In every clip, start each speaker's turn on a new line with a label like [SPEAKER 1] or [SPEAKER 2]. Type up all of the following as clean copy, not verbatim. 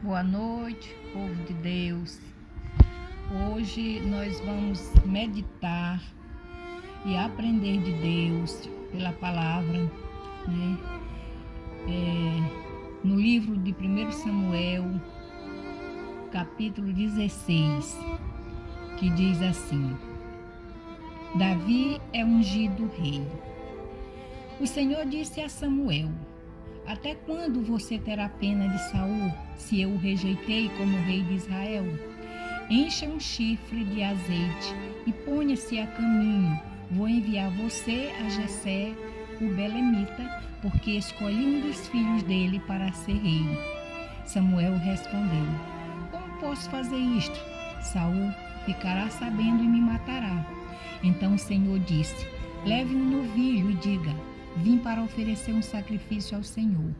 [SPEAKER 1] Boa noite, povo de Deus. Hoje nós vamos meditar e aprender de Deus pela palavra, né? No livro de 1 Samuel, capítulo 16, que diz assim: Davi é ungido rei. O Senhor disse a Samuel: Até quando você terá pena de Saul, se eu o rejeitei como rei de Israel? Encha um chifre de azeite e ponha-se a caminho. Vou enviar você a Jessé, o belemita, porque escolhi um dos filhos dele para ser rei. Samuel respondeu: Como posso fazer isto? Saul ficará sabendo e me matará. Então o Senhor disse: Leve um novilho e diga: Vim para oferecer um sacrifício ao Senhor.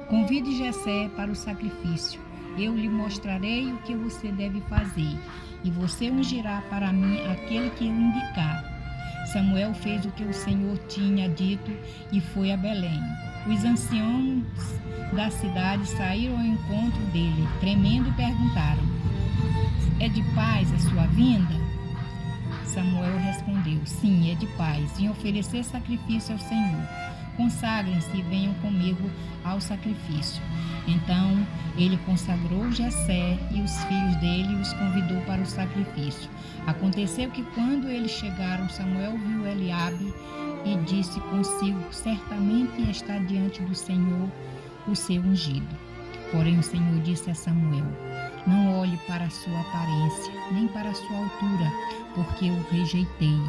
[SPEAKER 1] Convide Jessé para o sacrifício. Eu lhe mostrarei o que você deve fazer, e você ungirá para mim aquele que eu indicar. Samuel fez o que o Senhor tinha dito e foi a Belém. Os anciãos da cidade saíram ao encontro dele, tremendo, e perguntaram: É de paz a sua vinda? Samuel respondeu: Sim, é de paz. Vim oferecer sacrifício ao Senhor. Consagrem-se e venham comigo ao sacrifício. Então ele consagrou Jessé e os filhos dele e os convidou para o sacrifício. Aconteceu que quando eles chegaram, Samuel viu Eliabe e disse consigo: Certamente está diante do Senhor o seu ungido. Porém o Senhor disse a Samuel: Não olhe para a sua aparência, nem para a sua altura, porque eu o rejeitei.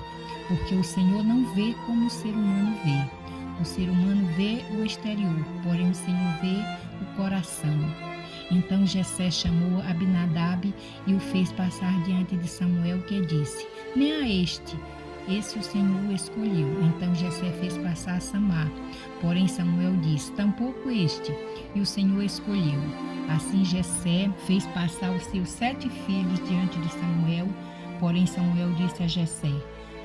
[SPEAKER 1] Porque o Senhor não vê como o ser humano vê. O ser humano vê o exterior, porém o Senhor vê o coração. Então Jessé chamou Abinadab e o fez passar diante de Samuel, que disse: Nem a esse o Senhor escolheu. Então Jessé fez passar Samar. Porém Samuel disse: Tampouco este, e o Senhor escolheu. Assim Jessé fez passar os seus 7 filhos diante de Samuel. Porém Samuel disse a Jessé: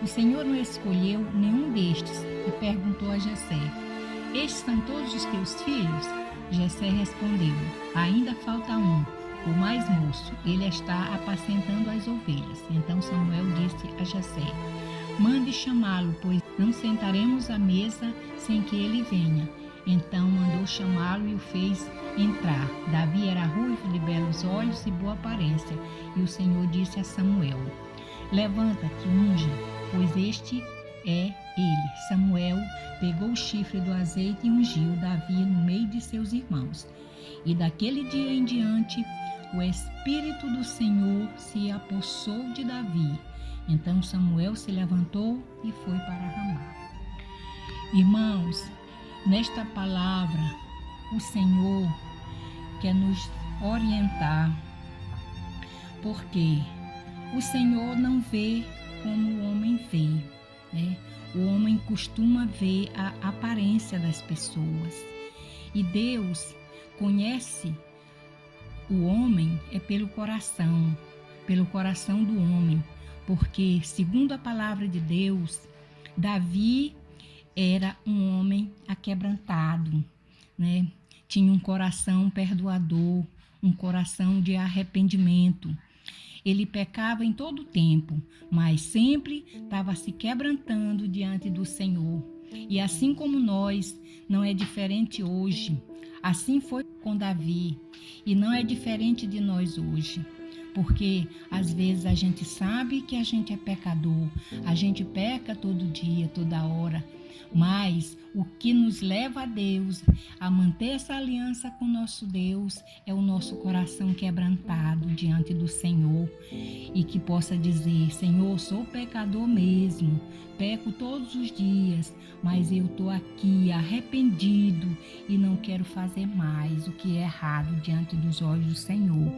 [SPEAKER 1] O Senhor não escolheu nenhum destes. E perguntou a Jessé: Estes são todos os teus filhos? Jessé respondeu: Ainda falta um, o mais moço. Ele está apacentando as ovelhas. Então Samuel disse a Jessé: Mande chamá-lo, pois não sentaremos à mesa sem que ele venha. Então mandou chamá-lo e o fez entrar. Davi era ruivo, de belos olhos e boa aparência. E o Senhor disse a Samuel: Levanta-te, unge, pois este é ele. Samuel pegou o chifre do azeite e ungiu Davi no meio de seus irmãos. E daquele dia em diante, o Espírito do Senhor se apossou de Davi. Então Samuel se levantou e foi para Ramá. Irmãos, nesta palavra, o Senhor quer nos orientar, porque o Senhor não vê como o homem vê, né? O homem costuma ver a aparência das pessoas. E Deus conhece o homem pelo coração do homem. Porque, segundo a palavra de Deus, Davi era um homem aquebrantado, né? Tinha um coração perdoador, um coração de arrependimento. Ele pecava em todo o tempo, mas sempre estava se quebrantando diante do Senhor. E assim como nós, não é diferente hoje. Assim foi com Davi e não é diferente de nós hoje. Porque às vezes a gente sabe que a gente é pecador, a gente peca todo dia, toda hora, mas o que nos leva a Deus, a manter essa aliança com nosso Deus, é o nosso coração quebrantado diante do Senhor e que possa dizer: Senhor, sou pecador mesmo, peco todos os dias, mas eu estou aqui arrependido e não quero fazer mais o que é errado diante dos olhos do Senhor.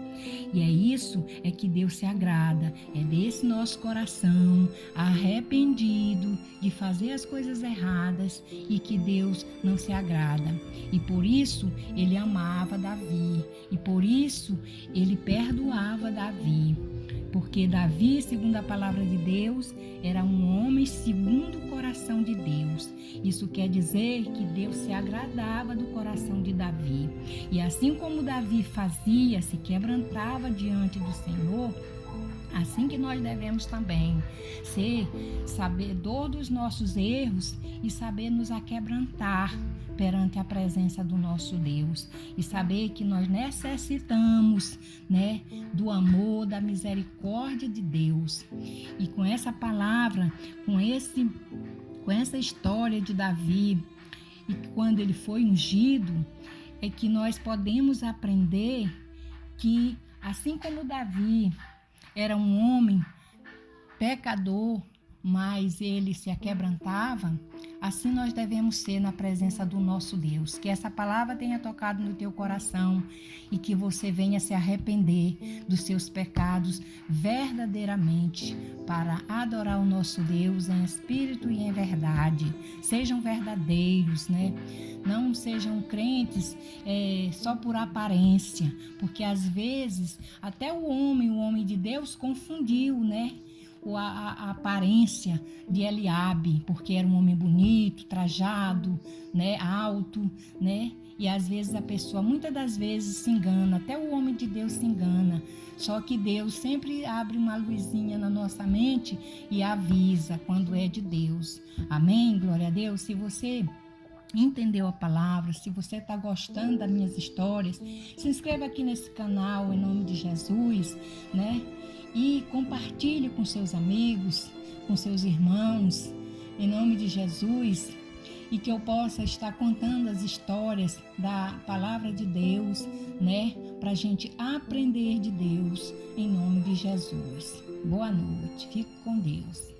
[SPEAKER 1] E é isso que Deus se agrada, é desse nosso coração arrependido de fazer as coisas erradas e que Deus não se agrada. E por isso ele amava Davi. E por isso ele perdoava Davi. Porque Davi, segundo a palavra de Deus, era um homem segundo o coração de Deus. Isso quer dizer que Deus se agradava do coração de Davi. E assim como Davi fazia, se quebrantava diante do Senhor, assim que nós devemos também ser sabedor dos nossos erros e saber nos aquebrantar perante a presença do nosso Deus e saber que nós necessitamos, do amor, da misericórdia de Deus. E com essa palavra, com essa história de Davi, e quando ele foi ungido, é que nós podemos aprender que, assim como Davi era um homem pecador, mas ele se aquebrantava, assim nós devemos ser na presença do nosso Deus. Que essa palavra tenha tocado no teu coração e que você venha se arrepender dos seus pecados verdadeiramente para adorar o nosso Deus em espírito e em verdade. Sejam verdadeiros, Não sejam crentes só por aparência, porque às vezes até o homem de Deus confundiu, a aparência de Eliabe, porque era um homem bonito, trajado, alto, E às vezes a pessoa, muitas das vezes, se engana, até o homem de Deus se engana. Só que Deus sempre abre uma luzinha na nossa mente e avisa quando é de Deus. Amém? Glória a Deus. Se você entendeu a palavra, se você está gostando das minhas histórias, se inscreva aqui nesse canal em nome de Jesus, E compartilhe com seus amigos, com seus irmãos, em nome de Jesus, e que eu possa estar contando as histórias da palavra de Deus, para a gente aprender de Deus, em nome de Jesus. Boa noite, fique com Deus.